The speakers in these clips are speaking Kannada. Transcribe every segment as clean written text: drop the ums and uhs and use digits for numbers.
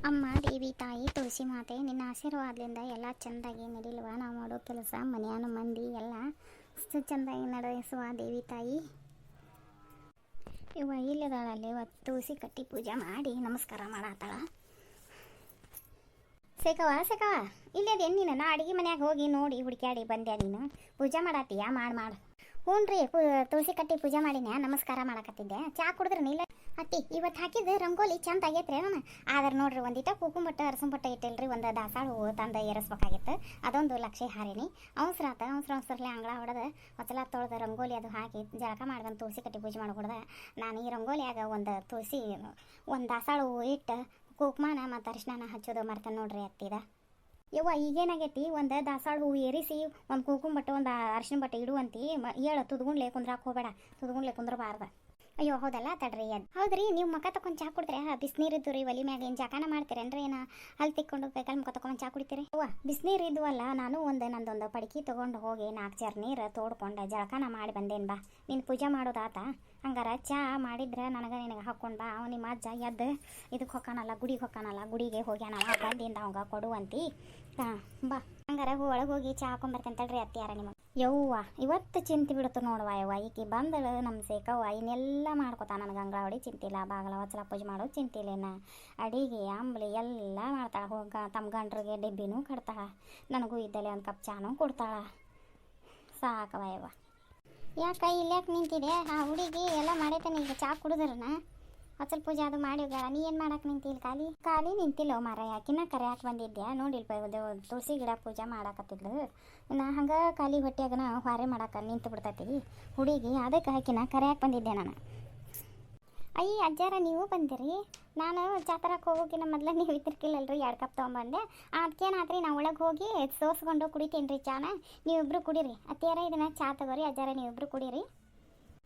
ಅಮ್ಮ ದೇವಿ ತಾಯಿ ತುಳಸಿ ಮಾತೆ ನಿನ್ನ ಆಶೀರ್ವಾದದಿಂದ ಎಲ್ಲ ಚೆಂದಾಗಿ ನಡಿಲ್ವ. ನಾವು ಮಾಡೋ ಕೆಲಸ ಮನೆಯಾನ ಮಂದಿ ಎಲ್ಲ ಅಷ್ಟು ಚೆಂದಾಗಿ ನಡೆಸುವ ದೇವಿ ತಾಯಿ. ಇವ ಇಲ್ಲದಾಳಲ್ಲಿ ತುಳಸಿ ಕಟ್ಟಿ ಪೂಜೆ ಮಾಡಿ ನಮಸ್ಕಾರ ಮಾಡತ್ತಾಳ. ಸೇಕವ ಇಲ್ಲದೇನು ನೀನು ನಾ ಅಡುಗೆ ಮನ್ಯಾಗ ಹೋಗಿ ನೋಡಿ ಹುಡುಕ್ಯಾಡಿ ಬಂದ್ಯಾ ನೀನು ಪೂಜೆ ಮಾಡತ್ತೀಯಾ? ಮಾಡು ಹ್ಞೂ ರೀ. ತುಳಸಿ ಕಟ್ಟಿ ಪೂಜೆ ಮಾಡಿನ್ಯಾ ನಮಸ್ಕಾರ ಮಾಡಕತ್ತಿದ್ದೆ. ಚಾ ಕುಡಿದ್ರಿ ನೀಲ್ಲ ಅತ್ತಿ? ಇವತ್ತು ಹಾಕಿದ್ದು ರಂಗೋಲಿ ಚಂದ ಆಗೈತ್ರಿ ನಾನು. ಆದ್ರೆ ನೋಡ್ರಿ ಒಂದಿಟ ಕುಕುಂಬಟ್ಟ ಅರಸಂಬಟ್ಟ ಇಟ್ಟಿಲ್ರಿ, ಒಂದು ದಾಸಾಳ ಹೂವು ತಂದು ಏರಿಸ್ಬೇಕಾಗಿತ್ತು. ಅದೊಂದು ಲಕ್ಷ ಹಾರಿನಿ. ಅವಸರಲೆ ಅಂಗಳ ಹೊಡೆದು ಹೊಸಲ ತೊಳೆದು ರಂಗೋಲಿ ಅದು ಹಾಕಿ ಜಳಕ ಮಾಡ್ದಂದು ತುಳಸಿ ಕಟ್ಟಿ ಪೂಜೆ ಮಾಡ್ಕೊಡ್ದೆ. ನಾನು ಈ ರಂಗೋಲಿಯಾಗ ಒಂದು ದಾಸಾಳ ಹೂವು ಇಟ್ಟು ಕುಕ್ಮಾನ ಮತ್ತು ಅರಿಶಿನ ಹಚ್ಚೋದು ಮರ್ತೇನೆ ನೋಡ್ರಿ ಅತ್ತಿದ. ಯವ್ವ ಈಗೇನಾಗೈತಿ, ಒಂದು ದಾಸಾಳ ಹೂವು ಏರಿಸಿ ಒಂದು ಕುಂಕುಮ ಬಟ್ಟೆ ಒಂದು ಅರಿಶಿನ ಬಟ್ಟೆ ಇಡುವಂತಿ ಹೇಳು. ತುದ್ಗುಂಡ್ಲೆ ಕುಂದ್ರಾಕ್ ಹೋಗಬೇಡ, ತುದ್ಗುಂಡ್ಲೆ ಕುಂದ್ರಬಾರ್ದು. ಅಯ್ಯೋ ಹೌದಲ್ಲ ತಡ್ರಿ. ಅದು ಹೌದ್ರಿ. ನೀವು ಮುಖ ತಗೊಂಡು ಚಾ ಕುಡಿದ್ರೆ ಬಿಸಿನೀರಿದ್ದು ರೀ ಒಲಿ ಮ್ಯಾಗ ಏನು ಜಾಕಾನ ಮಾಡ್ತೀರೇನ್ರಿ? ಏನು ಹಲ್ ತಿಕ್ಕೊಂಡು ಕೈಕಾಲು ಮುಖ ತಗೊಂಡು ಚಾ ಕುಡಿತೀರಿ? ಅವ್ವ ಬಿಸಿನೀರು ಇದ್ವಲ್ಲ, ನಾನು ನಂದೊಂದು ಪಡಿಕೆ ತೊಗೊಂಡು ಹೋಗಿ 4 ಚೇರ್ ನೀರು ತೋಡ್ಕೊಂಡು ಜಳಕಾನ ಮಾಡಿ ಬಂದೇನು ಬಾ. ನೀನು ಪೂಜೆ ಮಾಡೋದಾತ ಹಂಗಾರ ಚಾ ಮಾಡಿದ್ರೆ ನಿನಗೆ ಹಾಕ್ಕೊಂಡು ಬಾ. ಅವ ನಿಮ್ಮ ಅಜ್ಜ ಎದ್ದು ಇದಕ್ಕೆ ಹೊಕ್ಕಾನಲ್ಲ, ಗುಡಿಗೆ ಹೋಗ್ಯಾನಲ್ಲ, ಬಂದಿಂದ ಅವಂಗ ಕೊಡುವಂತಿ. ಹಾಂ ಬಾ ಹಂಗಾರ ಒಳಗೆ ಹೋಗಿ ಚಾ ಹಾಕೊಂಬರ್ತೇನೆ ತಡ್ರಿ ಅತ್ತಿಯಾರ ನಿಮಗೆ. ಯವ್ವ ಇವತ್ತು ಚಿಂತೆ ಬಿಡುತ್ತು ನೋಡುವ. ಯವ್ವ ಈಕಿ ಬಂದಳು ನಮ್ಮ ಸೇಕವ್ವ ಇನ್ನೆಲ್ಲ ಮಾಡ್ಕೊತಾ. ನನಗೆ ಅಂಗಳ ಹೊಡಿ ಚಿಂತಿಲ್ಲ, ಬಾಗಲ ಹೊಚ್ಚಲ ಪೂಜೆ ಮಾಡೋದು ಚಿಂತಿಲ್ಲೇನ, ಅಡಿಗೆ ಅಂಬ್ಲಿ ಎಲ್ಲ ಮಾಡ್ತಾಳೆ. ತಮ್ಮ ಗಂಡ್ರಿಗೆ ಡೆಬ್ಬಿನೂ ಕಟ್ತಾಳೆ, ನನಗೂ ಇದ್ದಲ್ಲೇ ಒಂದು ಕಪ್ ಚಾನೂ ಕೊಡ್ತಾಳೆ. ಸಾಕವ ಯವ್ವ. ಯಾಕೆ ಇಲ್ಲಾಕೆ ನಿಂತಿದೆ? ಆ ಹುಡುಗಿ ಎಲ್ಲ ಮಾಡೈತೇನೆ ಈಗ ಚಾ ಕುಡಿದ್ರನ ಹೊಚ್ಚಲ್ ಪೂಜೆ ಅದು ಮಾಡಿ ಹೋಗ್ಯಾಳ. ನೀ ಏನು ಮಾಡಕ್ಕೆ ನಿಂತಿಲ್ಲ? ಖಾಲಿ ನಿಂತಿಲ್ಲ ಮಾರ. ಯಾಕಿನ್ನ ಕರೆಯಾಕೆ ಬಂದಿದ್ಯಾ? ನೋಡಿಲ್ಪ ತುಳಸಿ ಗಿಡ ಪೂಜೆ ಮಾಡಾಕತ್ತಿದ್ಲು. ಇನ್ನು ಹಂಗೆ ಖಾಲಿ ಹೊಟ್ಟೆಯಾಗನ ಹೊರೆ ಮಾಡಕ್ಕೆ ನಿಂತು ಬಿಡ್ತೈತಿ ಹುಡುಗಿ. ಅದಕ್ಕೆ ಹಾಕಿನ ಕರೆಯಾಕೆ ಬಂದಿದ್ದೆ ನಾನು. ಅಯ್ಯ ಅಜ್ಜಾರ ನೀವು ಬಂದಿರಿ? ನಾನು ಚಾ ತರಕ್ಕೆ ಹೋಗೋಕಿನ ಮೊದಲು ನೀವು ಇದ್ರಕ್ಕಿಲ್ಲಲ್ರಿ 2 ಕಪ್ ತೊಗೊಂಬಂದೆ. ಅದಕ್ಕೇನಾದ್ರಿ ನಾ ಒಳಗೆ ಹೋಗಿ ಸೋಸ್ಕೊಂಡು ಕುಡಿತೀನಿ ರೀ ಚಾನ. ನೀವಿಬ್ರು ಕುಡೀರಿ. ಅತ್ತಿಯಾರ ಇದನ್ನ ಚಾ ತಗೋರಿ, ಅಜ್ಜಾರ ನೀವಿಬ್ರು ಕುಡೀರಿ.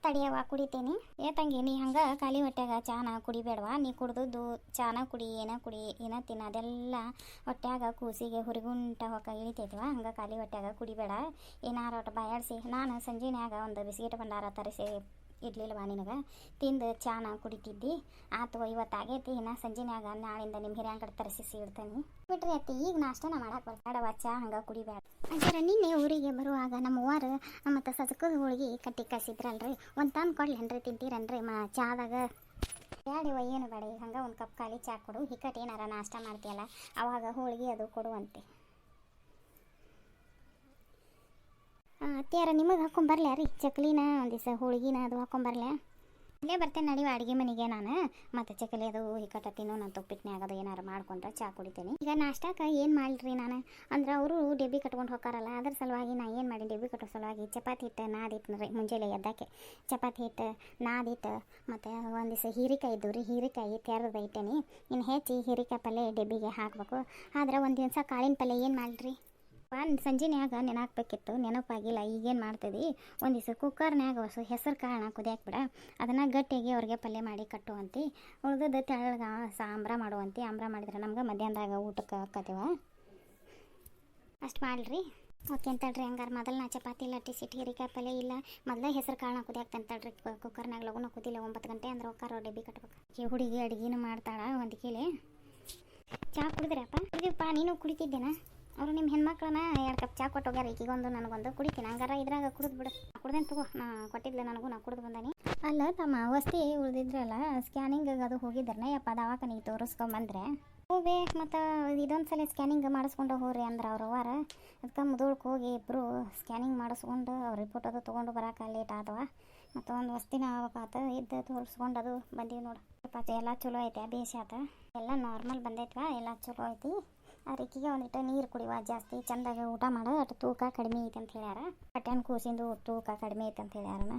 ತಡಿಯವ್ವ ಕುಡಿತೀನಿ. ತಂಗಿ ನೀ ಹಂಗೆ ಖಾಲಿ ಹೊಟ್ಯಾಗ ಚಾನ ಕುಡಿಬೇಡವಾ. ನೀ ಕುಡ್ದು ಚಾನ ಕುಡಿ, ಏನ ತಿನ್ನ ಅದೆಲ್ಲ ಹೊಟ್ಯಾಗ ಕೂಸಿಗೆ ಹುರಿಗುಂಟ ಹೊಕ್ಕ ಇಳಿತೈತಿವ. ಹಂಗೆ ಖಾಲಿ ಹೊಟ್ಯಾಗ ಕುಡಿಬೇಡ. ಏನಾರ ಒಟ್ಟು ಬಾಯಾಡಿಸಿ. ನಾನು ಸಂಜೆನ್ಯಾಗ ಒಂದು ಬಿಸ್ಕಿಟ್ ಭಂಡಾರ ತರಿಸಿ ಇಡ್ಲಿಲ್ವಾ ನಿನಗೆ? ತಿಂದು ಚಾನ ಕುಡಿತಿದ್ದಿ ಆತು. ಇವತ್ತಾಗೈತಿ. ಇನ್ನು ಸಂಜೆನ್ಯಾಗ ನಾಳಿಂದ ನಿಮ್ಮ ಹಿರಿಯಂಗ ಕಡೆ ತರಿಸಿ ಇಡ್ತೇನೆ ಬಿಡ್ರಿ ಅತ್ತಿ. ಈಗ ನಾಷ್ಟನ ಮಾಡಕ್ಕೆ ಬರ್ತಾಡವ. ಚಾ ಹಂಗೆ ಕುಡಿಬೇಡ. ಅಜ್ಜಾರ ನಿನ್ನೆ ಊರಿಗೆ ಬರುವಾಗ ನಮ್ಮ ಅವ್ವಾರು ಮತ್ತು ಸಜಕದ ಹೋಳಿಗೆ ಕಟ್ಟಿ ಕಳಿಸಿದ್ರಲ್ರಿ, ಒಂದು ತಂದು ಕೊಡ್ಲೇನ್ರಿ? ತಿಂತೀರನ್ರಿ ಚಾದಾಗ? ಬೇಡವ ಏನು ಬೇಡ. ಈಗ ಹಂಗೆ ಒಂದು ಕಪ್ ಖಾಲಿ ಚಾ ಕೊಡು. ಹಿಕ್ಕಟ್ಟು ಏನಾರ ನಾಷ್ಟ ಮಾಡ್ತೀಯಲ್ಲ ಅವಾಗ ಹೋಳಿಗೆ ಅದು ಕೊಡುವಂತೆ. ಅತ್ತಿಯಾರ ನಿಮಗೆ ಹಾಕೊಂಬರ್ಲ್ಯಾ ರೀ ಚಕ್ಲಿನ ಒಂದು ದಿವಸ ಹೋಳಿಗೆನ ಅದು ಹಾಕೊಂಬರ್ಲ್ಯಾ? ಇಲ್ಲೇ ಬರ್ತೇನೆ ನಡಿವ ಅಡುಗೆ ಮನೆಗೆ. ನಾನು ಮತ್ತು ಚಕ್ಲಿ ಅದು ಹಿಕ್ಕಟ್ಟ ತಿನ್ನು. ನಾನು ತುಪ್ಪಿಟ್ನ್ಯಾಗ ಅದು ಏನಾರು ಮಾಡ್ಕೊಂಡ್ರೆ ಚಾ ಕುಡಿತೀನಿ. ಈಗ ನಾಷ್ಟಕ್ಕೆ ಏನು ಮಾಡಲ್ರಿ ನಾನು ಅಂದ್ರೆ ಅವರು ಡೆಬ್ಬಿ ಕಟ್ಕೊಂಡು ಹೋಗಾರಲ್ಲ, ಅದ್ರ ಸಲುವಾಗಿ ನಾ ಏನು ಮಾಡಿ ಡೆಬ್ಬಿ ಕಟ್ಟೋ ಸಲುವಾಗಿ ಚಪಾತಿ ಹಿಟ್ಟು ನಾದಿಟ್ಟು ಮುಂಜಾನೆ ಎದ್ದಕ್ಕೆ ಚಪಾತಿ ಹಿಟ್ಟು ನಾದಿಟ್ಟು ಮತ್ತು ಒಂದು ದಿವಸ ಹೀರೆಕಾಯಿ ಇದ್ದು ರೀ, ಹೀರೆಕಾಯಿ ತೆರೆದು ಇಟ್ಟೇನಿ. ಇನ್ನು ಹೆಚ್ಚಿ ಹೀರೆಕಾಯಿ ಪಲ್ಯ ಡೆಬ್ಬಿಗೆ ಹಾಕಬೇಕು. ಆದ್ರೆ ಒಂದು ದಿವಸ ಕಾಳಿನ ಪಲ್ಯ ಏನು ಮಾಡಲ್ರಿ ಸಂಜೆನ್ಯಾಗ ನೆನಾಕ್ಬೇಕಿತ್ತು, ನೆನಪಾಗಿಲ್ಲ. ಈಗೇನು ಮಾಡ್ತದೆ ಒಂದು ದಿವಸ ಕುಕ್ಕರ್ನ್ಯಾಗ ಹೆಸರು ಕಾಳನ್ನ ಕುದಿಯಾಕೆ ಬಿಡ, ಅದನ್ನು ಗಟ್ಟಿಯಾಗಿ ಅವ್ರಿಗೆ ಪಲ್ಯ ಮಾಡಿ ಕಟ್ಟುವಂತೆ. ಉಳ್ದದ್ದು ತೆಳ್ಳಗೆ ಆಮ್ರ ಮಾಡುವಂತೆ. ಆಮ್ರ ಮಾಡಿದ್ರೆ ನಮ್ಗೆ ಮಧ್ಯಾಹ್ನದಾಗ ಊಟಕ್ಕೆ ಹಾಕತ್ತೀವ. ಅಷ್ಟು ಮಾಡಿರಿ. ಓಕೆ ಅಂತಳ್ರಿ. ಹಂಗಾರೆ ಮೊದಲು ನಾ ಚಪಾತಿ ಲಟ್ಟಿಸಿಟ್ಟು ಹೀರೆಕಾಯಿ ಪಲ್ಯ ಇಲ್ಲ ಮೊದಲೇ ಹೆಸರು ಕಾಳನ್ನ ಕುದಿಯಾಕ್ತೆ ಅಂತಳ್ರಿ. ಕುಕ್ಕರ್ನಾಗ ಲಗುನ ಕುದಿಲ್ಲ. 9 ಗಂಟೆ ಅಂದ್ರೆ ಹೋಗಾರ ಡೆಬ್ಬಿ ಕಟ್ಬೇಕು. ಹುಡುಗಿ ಅಡುಗೆನೂ ಮಾಡ್ತಾಳೆ ಒಂದು ಕೀಲೆ. ಚಾ ಕುಡಿದ್ರಪ್ಪ? ಕುಡಿದೀಪ್ಪ. ನೀನು ಕುಡಿತಿದ್ದೇನಾ? ಅವರು ನಿಮ್ಮ ಹೆಣ್ಮಕ್ಳನ್ನ 2 ಕಪ್ ಚಾ ಕೊಟ್ಟು ಹೋಗ್ಯಾರ. ಈಗೊಂದು ನನಗೊಂದು ಕುಡಿತೀನಿ. ಹಂಗಾರ ಇದ್ರಾಗ ಕುಡಿದು ಬಿಡು. ಕುಡ್ದೇನು ತಗೋ. ನಾ ಕೊಟ್ಟಿದ್ಲೆ ನನಗೂ, ನಾ ಕುಡಿದು ಬಂದಾನಿ. ಅಲ್ಲ ತಮ್ಮ ವಸ್ತಿ ಉಳಿದಿದ್ರಲ್ಲ ಸ್ಕ್ಯಾನಿಂಗ್ ಅದು ಹೋಗಿದ್ರನ ಯಪ್ಪ ದವಾಖಾನಿಗೆ ತೋರಿಸ್ಕೊಂಬಂದ್ರೆ? ಹೋಗಿ ಮತ್ತು ಇದೊಂದು ಸಲ ಸ್ಕ್ಯಾನಿಂಗ್ ಮಾಡಿಸ್ಕೊಂಡು ಹೋಗ್ರಿ ಅಂದ್ರೆ ಅವ್ರು ವಾರ. ಅದಕ್ಕೆ ಮುದೋಳಕ್ಕೆ ಹೋಗಿ ಇಬ್ಬರು ಸ್ಕ್ಯಾನಿಂಗ್ ಮಾಡಿಸ್ಕೊಂಡು ಅವ್ರ ರಿಪೋರ್ಟ್ ಅದು ತೊಗೊಂಡು ಬರೋಕೆ ಲೇಟ್ ಆದವ. ಮತ್ತು ಒಂದು ವಸ್ತಿನ ಆತ ಇದ್ದು ತೋರಿಸ್ಕೊಂಡು ಅದು ಬಂದೀವಿ ನೋಡು. ಎಲ್ಲ ಚಲೋ ಐತೆ, ಬೇಷ ಆತ, ಎಲ್ಲ ನಾರ್ಮಲ್ ಬಂದೈತ್ವ, ಎಲ್ಲ ಚಲೋ ಐತಿ. ಅದಕ್ಕಿಗೆ ಒಂದಿಟ್ಟು ನೀರು ಕುಡಿವ ಜಾಸ್ತಿ, ಚೆಂದಾಗಿ ಊಟ ಮಾಡು. ಅಷ್ಟು ತೂಕ ಕಡಿಮೆ ಐತೆ ಅಂತ ಹೇಳ್ಯಾರ. ಹೊಟ್ಟೆನ ಕೂಸಿಂದು ತೂಕ ಕಡಿಮೆ ಐತೆ ಅಂತ ಹೇಳ್ಯಾರನ.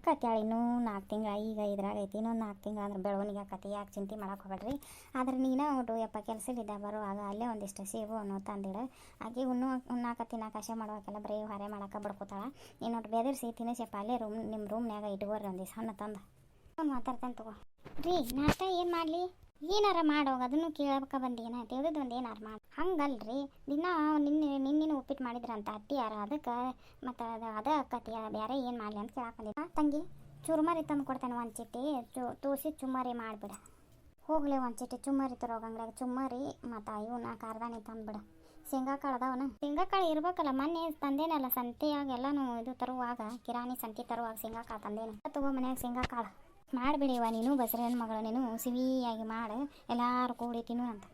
ಕತ್ಯಾಳ ಇನ್ನೂ 4 ತಿಂಗಳು. ಈಗ ಇದ್ರಾಗ ಐತಿ ಇನ್ನೊಂದು 4 ತಿಂಗಳು ಅಂದ್ರೆ ಬೆಳವಣಿಗೆ ಆಕತಿ. ಯಾಕೆ ಚಿಂತೆ ಮಾಡಕ್ಕೆ ಹೋಗ್ಬೇಡ್ರಿ. ಆದ್ರೆ ನೀನು ಒಟ್ಟು ಯಪ್ಪ ಕೆಲಸಲಿದ್ದ ಬರುವಾಗ ಅಲ್ಲೇ ಒಂದಿಷ್ಟು ಸೇಬು ಅನ್ನೋ ತಂದಿಡು. ಆಕೆ ಉಣ್ಣಾಕ ತಿನ್ನಾಕ ಆಸೆ ಮಾಡುವಾಗೆಲ್ಲ ಬರೀ ಹೊರೆ ಮಾಡಕ್ಕೆ ಬಡ್ಕೋತಾಳ. ನೀನು ಒಟ್ಟು ಬೆದರ್ಸಿ ತಿನ್ನಿಸಪ್ಪ. ಅಲ್ಲೇ ನಿಮ್ಮ ರೂಮ್ನ್ಯಾಗ ಇಟ್ಕೋರಿ ಒಂದು ದಿವಸ ಹಣ್ಣು ತಂದು. ಮಾತಾಡ್ತಾನೆ ತಗೋ ರೀ. ನಾಷ್ಟ ಏನು ಮಾಡಲಿ? ಏನಾರ ಮಾಡೋಗ ಅದನ್ನು ಕೇಳಕ್ಕೆ ಬಂದೇನ? ತಿಳಿದದ್ದು ಒಂದು ಏನಾರು ಮಾಡಿ. ಹಂಗಲ್ರಿ ದಿನ ನಿನ್ನೆ ಉಪ್ಪಿಟ್ಟು ಮಾಡಿದ್ರಂತ ಅತ್ತಿಯಾರ. ಅದಕ್ಕೆ ಮತ್ತು ಅದು ಅಕ್ಕತಿ ಬೇರೆ ಏನು ಮಾಡಲಿ ಅಂತ ಕೇಳಕ್ಕೆ ಬಂದಿದ್ದ. ತಂಗಿ ಚುರುಮರಿ ತಂದು ಕೊಡ್ತೇನೆ. ಒಂದು ಚಿಟ್ಟಿ ತೋರಿಸಿ ಚುಮ್ಮರಿ ಮಾಡಿಬಿಡ. ಹೋಗ್ಲಿ ಒಂಚಿಟ್ಟು ಚುಮ್ಮರಿ ತರೋಗ ಅಂಗಡಿಯಾಗ ಚುಮ್ಮರಿ ಮತ್ತು ಇವನ್ನ ಕಾರ್ದಾಣಿ ತಂದ್ಬಿಡು. ಶೇಂಗಾ ಕಾಳು ಅದಾವನ? ಶೇಂಗಾ ಕಾಳು ಇರ್ಬೇಕಲ್ಲ, ಮೊನ್ನೆ ತಂದೇನಲ್ಲ ಸಂತೆಯಾಗ ಎಲ್ಲನೂ ಇದು ತರುವಾಗ, ಕಿರಾಣಿ ಸಂತೆ ತರುವಾಗ ಶೇಂಗಾ ಕಾಳು ತಂದೇನೆ. ತಗೋ ಮನ್ಯಾಗ ಶೇಂಗಾ ಕಾಳು ಮಾಡಿಬಿಡಿವ ನೀನು, ಬಸರನ ಮಗಳು ನೀನು ಸಿಹಿಯಾಗಿ ಮಾಡು, ಎಲ್ಲರೂ ಕೂಡಿ ತಿನ್ನು ಅಂತ.